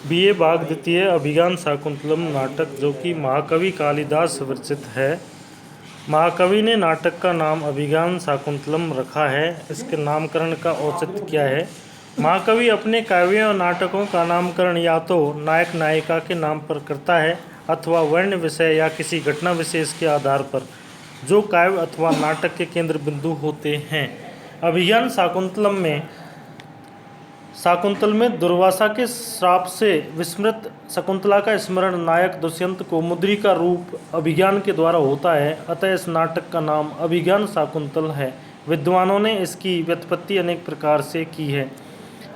BA भाग द्वितीय अभिज्ञान शाकुंतलम नाटक, जो कि महाकवि कालिदास विरचित है। महाकवि ने नाटक का नाम अभिज्ञान शाकुंतलम रखा है। इसके नामकरण का औचित्य क्या है? महाकवि अपने काव्यों और नाटकों का नामकरण या तो नायक नायिका के नाम पर करता है अथवा वर्ण विषय या किसी घटना विशेष के आधार पर, जो काव्य अथवा नाटक के केंद्र बिंदु होते हैं। अभिज्ञान शाकुंतल में दुर्वासा के श्राप से विस्मृत शकुंतला का स्मरण नायक दुष्यंत को मुद्री का रूप अभिज्ञान के द्वारा होता है। अतः इस नाटक का नाम अभिज्ञान शाकुंतल है। विद्वानों ने इसकी व्युत्पत्ति अनेक प्रकार से की है।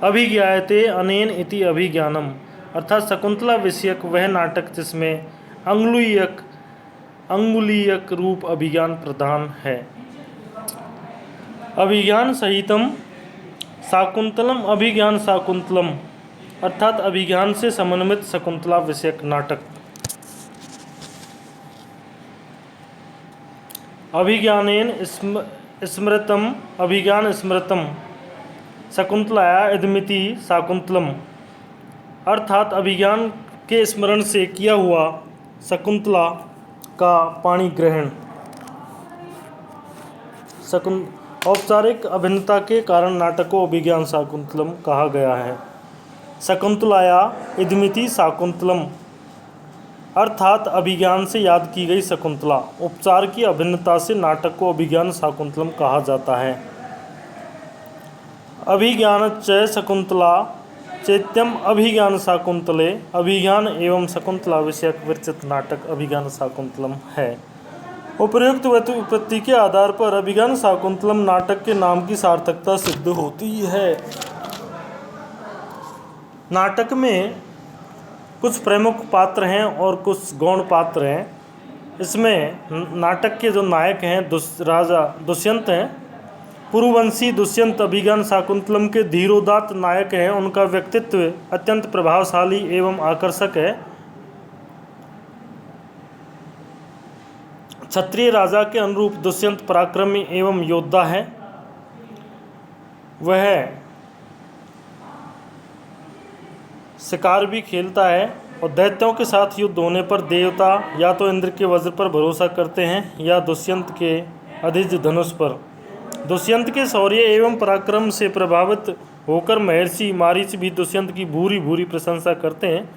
अभिज्ञायते अनेन इति अभिज्ञानम, अर्थात शकुंतला विषयक वह नाटक जिसमें अंगुलीयक रूप अभिज्ञान प्रधान है। अभिज्ञान सहितम शाकुंतलम अभिज्ञान शाकुंतलम, अर्थात अभिज्ञान से समन्वित शकुंतला विषयक नाटक। अभिज्ञानेन स्मृतम अभिज्ञान स्मृतम शकुंतलाया इदमिति शाकुंतलम, अर्थात अभिज्ञान के स्मरण से किया हुआ शकुंतला का पाणी ग्रहण। औपचारिक अभिन्नता के कारण नाटक को अभिज्ञान शाकुंतलम कहा गया है। शकुंतलाया इदमिति शाकुंतलम, अर्थात अभिज्ञान से याद की गई शकुंतला। उपचार की अभिन्नता से नाटक को अभिज्ञान शाकुंतलम कहा जाता है। अभिज्ञानच्च शकुंतला चैत्यम अभिज्ञान शाकुंतले, अभिज्ञान एवं शकुंतला विषयक विरचित नाटक अभिज्ञान शाकुंतलम है। उपर्युक्त व्युत्पत्ति के आधार पर अभिज्ञान शाकुंतलम नाटक के नाम की सार्थकता सिद्ध होती है। नाटक में कुछ प्रमुख पात्र हैं और कुछ गौण पात्र हैं। इसमें नाटक के जो नायक हैं राजा दुष्यंत हैं। पुरुवंशी दुष्यंत अभिज्ञान शाकुंतलम के धीरोदात्त नायक हैं। उनका व्यक्तित्व अत्यंत प्रभावशाली एवं आकर्षक है। क्षत्रिय राजा के अनुरूप दुष्यंत पराक्रमी एवं योद्धा है। वह शिकार भी खेलता है और दैत्यों के साथ युद्ध होने पर देवता या तो इंद्र के वज्र पर भरोसा करते हैं या दुष्यंत के अधिज धनुष पर। दुष्यंत के शौर्य एवं पराक्रम से प्रभावित होकर महर्षि मारीच भी दुष्यंत की भूरी भूरी प्रशंसा करते हैं।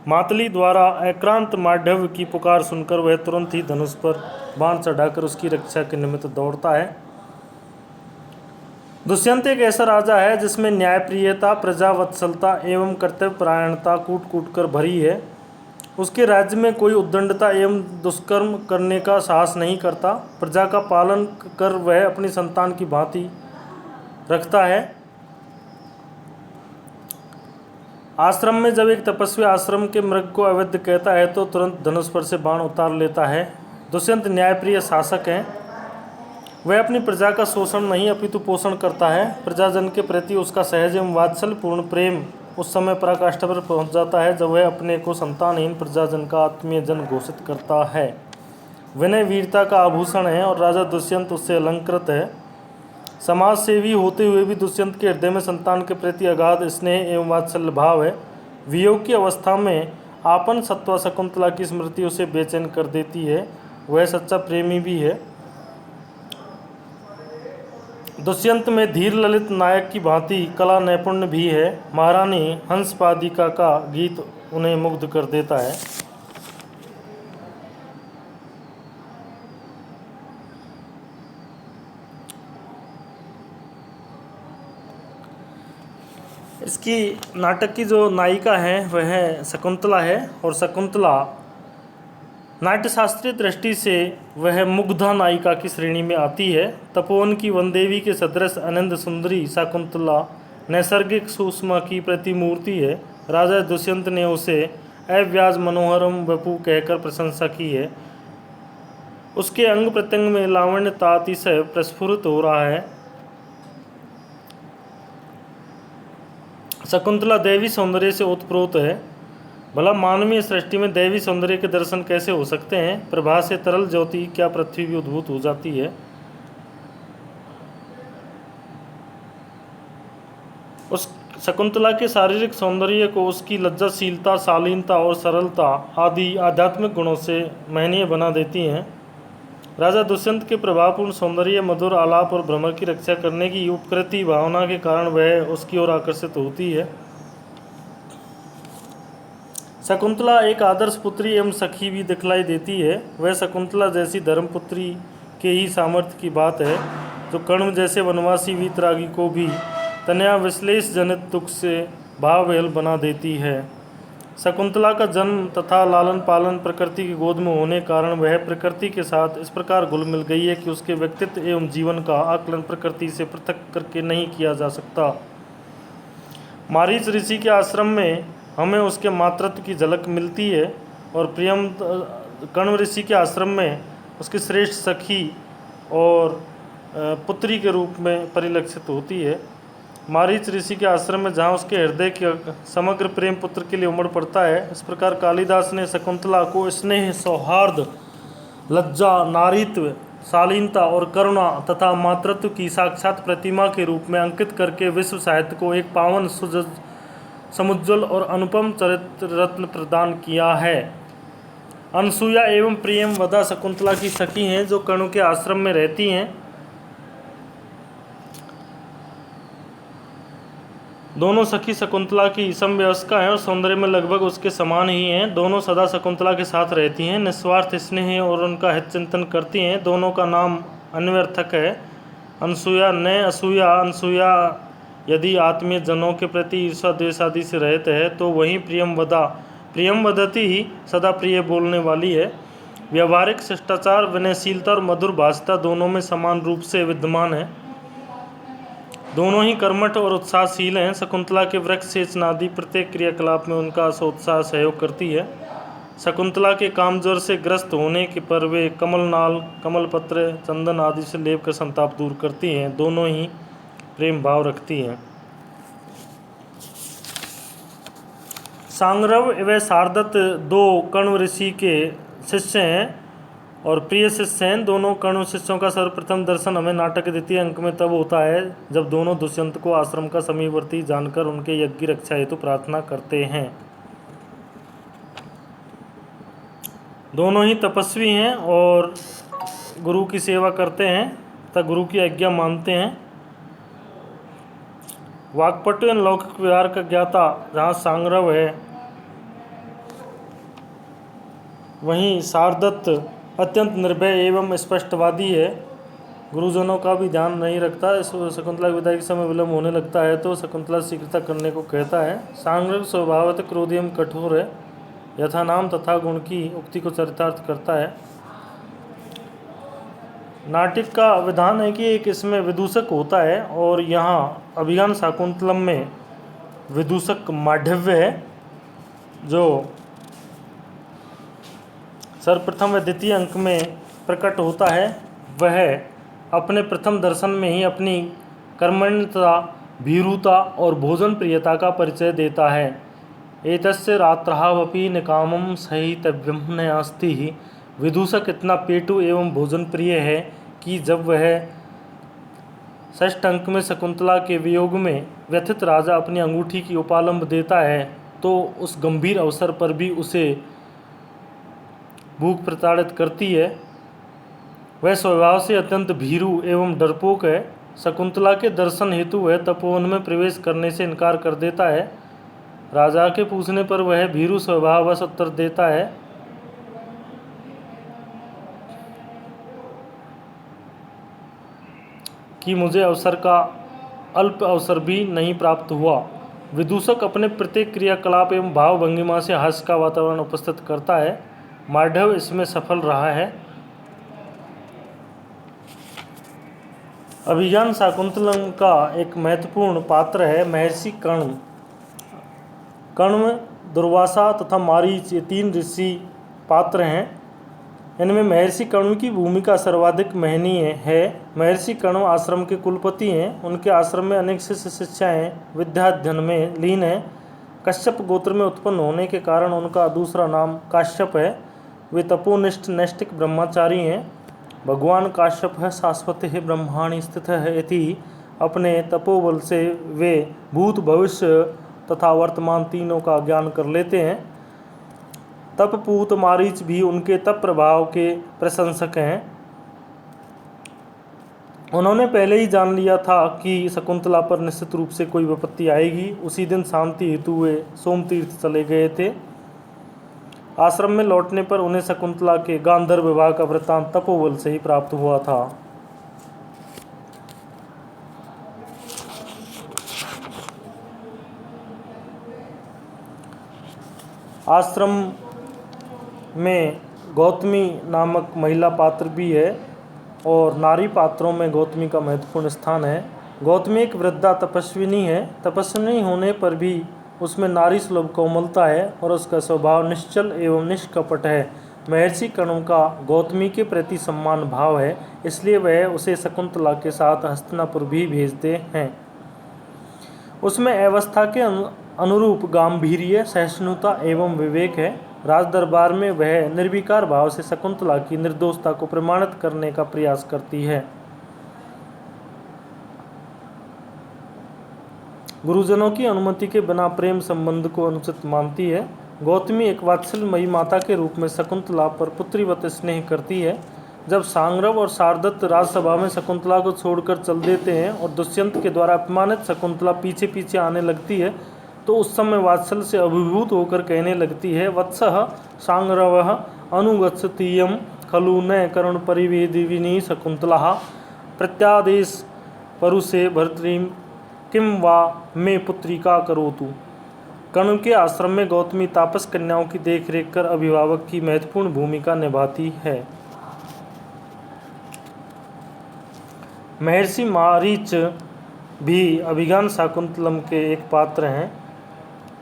मातली द्वारा आक्रांत मांडव की पुकार सुनकर वह तुरंत ही धनुष पर बाण चढ़ाकर उसकी रक्षा के निमित्त दौड़ता है। दुष्यंत एक ऐसा राजा है जिसमें न्यायप्रियता, प्रजावत्सलता एवं कर्तव्यपरायणता कूट कूट कर भरी है। उसके राज्य में कोई उद्दंडता एवं दुष्कर्म करने का साहस नहीं करता। प्रजा का पालन कर वह अपनी संतान की भांति रखता है। आश्रम में जब एक तपस्वी आश्रम के मृग को अवैध कहता है तो तुरंत धनुष पर से बाण उतार लेता है। दुष्यंत न्यायप्रिय शासक हैं। वह अपनी प्रजा का शोषण नहीं अपितु पोषण करता है। प्रजाजन के प्रति उसका सहज एवं वात्सल्यपूर्ण प्रेम उस समय पराकाष्ठा पर पहुंच जाता है जब वह अपने को संतानहीन प्रजाजन का आत्मीय जन घोषित करता है। विनय वीरता का आभूषण है और राजा दुष्यंत उससे अलंकृत है। समाज सेवी होते हुए भी दुष्यंत के हृदय में संतान के प्रति अगाध स्नेह एवं वात्सल्य भाव है। वियोग की अवस्था में आपन सत्वा शकुंतला की स्मृति उसे बेचैन कर देती है। वह सच्चा प्रेमी भी है। दुष्यंत में धीर ललित नायक की भांति कला नैपुण्य भी है। महारानी हंसपादिका का गीत उन्हें मुग्ध कर देता है। इसकी नाटक की जो नायिका है वह शकुंतला है और शकुंतला नाट्यशास्त्रीय दृष्टि से वह मुग्धा नायिका की श्रेणी में आती है। तपोवन की वनदेवी के सदृश अनंत सुंदरी शकुंतला नैसर्गिक सुषमा की प्रतिमूर्ति है। राजा दुष्यंत ने उसे अव्याज मनोहरम वपु कहकर प्रशंसा की है। उसके अंग प्रत्यंग में लावण्यता अतिशय प्रस्फुरित हो रहा है। शकुंतला दैवी सौंदर्य से ओतप्रोत है। भला मानवीय सृष्टि में दैवी सौंदर्य के दर्शन कैसे हो सकते हैं? प्रभा से तरल ज्योति क्या पृथ्वी भी उद्भूत हो जाती है? उस शकुंतला के शारीरिक सौंदर्य को उसकी लज्जाशीलता, शालीनता और सरलता आदि आध्यात्मिक गुणों से महनीय बना देती हैं। राजा दुष्यंत के प्रभावपूर्ण सौंदर्य, मधुर आलाप और भ्रमर की रक्षा करने की उपकृति भावना के कारण वह उसकी ओर आकर्षित होती है। शकुंतला एक आदर्श पुत्री एवं सखी भी दिखलाई देती है। वह शकुंतला जैसी धर्मपुत्री के ही सामर्थ्य की बात है जो कर्ण जैसे वनवासी वीतरागी को भी तनया विश्लेष जनित दुख से भावविह्वल बना देती है। शकुंतला का जन्म तथा लालन पालन प्रकृति की गोद में होने कारण वह प्रकृति के साथ इस प्रकार घुल मिल गई है कि उसके व्यक्तित्व एवं जीवन का आकलन प्रकृति से पृथक करके नहीं किया जा सकता। मारीच ऋषि के आश्रम में हमें उसके मातृत्व की झलक मिलती है और प्रियम कण्व ऋषि के आश्रम में उसकी श्रेष्ठ सखी और पुत्री के रूप में परिलक्षित होती है। मारीच ऋषि के आश्रम में जहाँ उसके हृदय के समग्र प्रेम पुत्र के लिए उमड़ पड़ता है, इस प्रकार कालिदास ने शकुंतला को स्नेह, सौहार्द, लज्जा, नारीत्व, शालीनता और करुणा तथा मातृत्व की साक्षात प्रतिमा के रूप में अंकित करके विश्व साहित्य को एक पावन, समुज्ज्वल और अनुपम चरित्र रत्न प्रदान किया है। अनसुया एवं प्रियमवदा शकुंतला की सखी हैं जो कण्व के आश्रम में रहती हैं। दोनों सखी शकुंतला की समवयस्का हैं और सौंदर्य में लगभग उसके समान ही हैं। दोनों सदा शकुंतला के साथ रहती हैं, निस्वार्थ स्नेह और उनका हित चिंतन करती हैं। दोनों का नाम अन्वर्थक है, अनसुया न असूया। अनसुया यदि आत्मीय जनों के प्रति ईर्षा द्वेष आदि से रहित है तो वहीं प्रियमवदा, प्रियमवदती ही सदा प्रिय बोलने वाली है। व्यवहारिक शिष्टाचार, विनयशीलता और मधुर भाषा दोनों में समान रूप से विद्यमान है। दोनों ही कर्मठ और उत्साहशील हैं। शकुंतला के वृक्ष सेचन आदि प्रत्येक क्रियाकलाप में उनका सोत्साह सहयोग करती है। शकुंतला के कामज्वर से ग्रस्त होने के पर वे कमलनाल, कमलपत्र, चंदन आदि से लेप कर संताप दूर करती हैं। दोनों ही प्रेम भाव रखती हैं। सांग्रव व शार्दत दो कण्व ऋषि के शिष्य हैं और प्रिय शिष्य हैं। दोनों कण्व शिष्यों का सर्वप्रथम दर्शन हमें नाटक के द्वितीय अंक में तब होता है जब दोनों दुष्यंत को आश्रम का समीपवर्ती जानकर उनके यज्ञ की रक्षा हेतु प्रार्थना करते हैं। दोनों ही तपस्वी हैं और गुरु की सेवा करते हैं तथा गुरु की आज्ञा मानते हैं। वाक्पटु एवं लौकिक व्यवहार का ज्ञाता जहाँ सांग्रव है, वहीं शार्दत अत्यंत निर्भय एवं स्पष्टवादी है। गुरुजनों का भी ध्यान नहीं रखता। इस शकुंतला की विदाई के समय विलम्ब होने लगता है तो शकुंतला शीघ्रता करने को कहता है। सांग्रव स्वभावतः क्रोधी एवं कठोर है, यथा नाम तथा गुण की उक्ति को चरितार्थ करता है। नाटक का विधान है कि एक इसमें विदूषक होता है और यहाँ अभिज्ञान शाकुंतलम में विदूषक मांडव्य है जो सर्वप्रथम व द्वितीय अंक में प्रकट होता है। वह अपने प्रथम दर्शन में ही अपनी कर्मण्यता, भीरुता और भोजन प्रियता का परिचय देता है। एतस्य रात्रावपि निकामं सहितव्यं नास्ति। विदूषक इतना पेटु एवं भोजन प्रिय है कि जब वह षष्ठ अंक में शकुंतला के वियोग में व्यथित राजा अपनी अंगूठी की उपालंब देता है तो उस गंभीर अवसर पर भी उसे भूख प्रताड़ित करती है। वह स्वभाव से अत्यंत भीरु एवं डरपोक है। शकुंतला के दर्शन हेतु वह तपोवन में प्रवेश करने से इनकार कर देता है। राजा के पूछने पर वह भीरु स्वभाववश उत्तर देता है कि मुझे अवसर का अल्प अवसर भी नहीं प्राप्त हुआ। विदूषक अपने प्रत्येक क्रियाकलाप एवं भाव भंगिमा से हास्य का वातावरण उपस्थित करता है। मांडव इसमें सफल रहा है। अभिज्ञान शाकुंतलम का एक महत्वपूर्ण पात्र है महर्षि कण्व। कण्व, दुर्वासा तथा मारीच ये तीन ऋषि पात्र हैं। इनमें महर्षि कण्व की भूमिका सर्वाधिक महनीय है। महर्षि कण्व आश्रम के कुलपति हैं। उनके आश्रम में अनेक शिष्य शिष्याएँ विद्याध्ययन में लीन हैं। कश्यप गोत्र में उत्पन्न होने के कारण उनका दूसरा नाम काश्यप है। वे तपोनिष्ठ नैष्ठिक ब्रह्मचारी हैं। भगवान काश्यप शाश्वत ब्रह्माणि स्थित है इति अपने तपोबल से वे भूत भविष्य तथा वर्तमान तीनों का ज्ञान कर लेते हैं। तपपूत मारीच भी उनके तप प्रभाव के प्रशंसक हैं। उन्होंने पहले ही जान लिया था कि शकुंतला पर निश्चित रूप से कोई विपत्ति आएगी। उसी दिन शांति हेतु वे सोमतीर्थ चले गए थे। आश्रम में लौटने पर उन्हें शकुंतला के गांधर्व विवाह का वृत्तांत तपोबल से ही प्राप्त हुआ था। आश्रम में गौतमी नामक महिला पात्र भी है और नारी पात्रों में गौतमी का महत्वपूर्ण स्थान है। गौतमी एक वृद्धा तपस्विनी है। तपस्विनी होने पर भी उसमें नारी सुलभ कोमलता है और उसका स्वभाव निश्चल एवं निष्कपट है। महर्षि कण्व का गौतमी के प्रति सम्मान भाव है, इसलिए वह उसे शकुंतला के साथ हस्तिनापुर भी भेजते हैं। उसमें अवस्था के अनुरूप गांभीर्य, सहिष्णुता एवं विवेक है। राज दरबार में वह निर्विकार भाव से शकुंतला की निर्दोषता को प्रमाणित करने का प्रयास करती है। गुरुजनों की अनुमति के बिना प्रेम संबंध को अनुचित मानती है। गौतमी एक वात्सल्यमयी माता के रूप में शकुंतला पर पुत्रीवत स्नेह करती है। जब सांग्रव और शारदत्त राजसभा में शकुंतला को छोड़कर चल देते हैं और दुष्यंत के द्वारा अपमानित शकुंतला पीछे पीछे आने लगती है, तो उस समय वात्सल्य से अभिभूत होकर कहने लगती है, वत्सः सांग्रवः अनुगच्छतीयं खलु न करुण परिवेदिनी शकुंतला प्रत्यादेश परुषे भर्तृं किम वा मे पुत्रिका करोतु। कण्व के आश्रम में गौतमी तापस कन्याओं की देखरेख कर अभिभावक की महत्वपूर्ण भूमिका निभाती है। महर्षि मारीच भी अभिज्ञान शाकुंतलम के एक पात्र हैं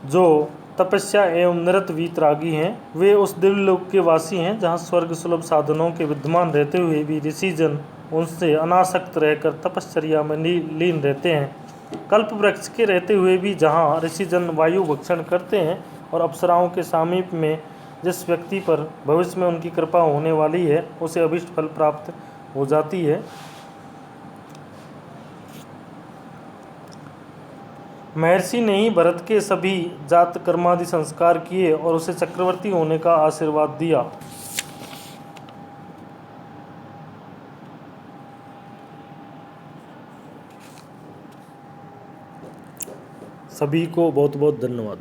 जो तपस्या एवं निरत वीतरागी हैं। वे उस दिव्यलोक के वासी हैं जहाँ स्वर्ग सुलभ साधनों के विद्यमान रहते हुए भी ऋषिजन उनसे अनासक्त रहकर तपश्चर्या में लीन रहते हैं। कल्प वृक्ष के रहते हुए भी जहाँ ऋषिजन वायु भक्षण करते हैं और अप्सराओं के सामीप्य में जिस व्यक्ति पर भविष्य में उनकी कृपा होने वाली है उसे अभिष्ट फल प्राप्त हो जाती है। महर्षि ने ही भरत के सभी जात कर्मादि संस्कार किए और उसे चक्रवर्ती होने का आशीर्वाद दिया। सभी को बहुत बहुत धन्यवाद।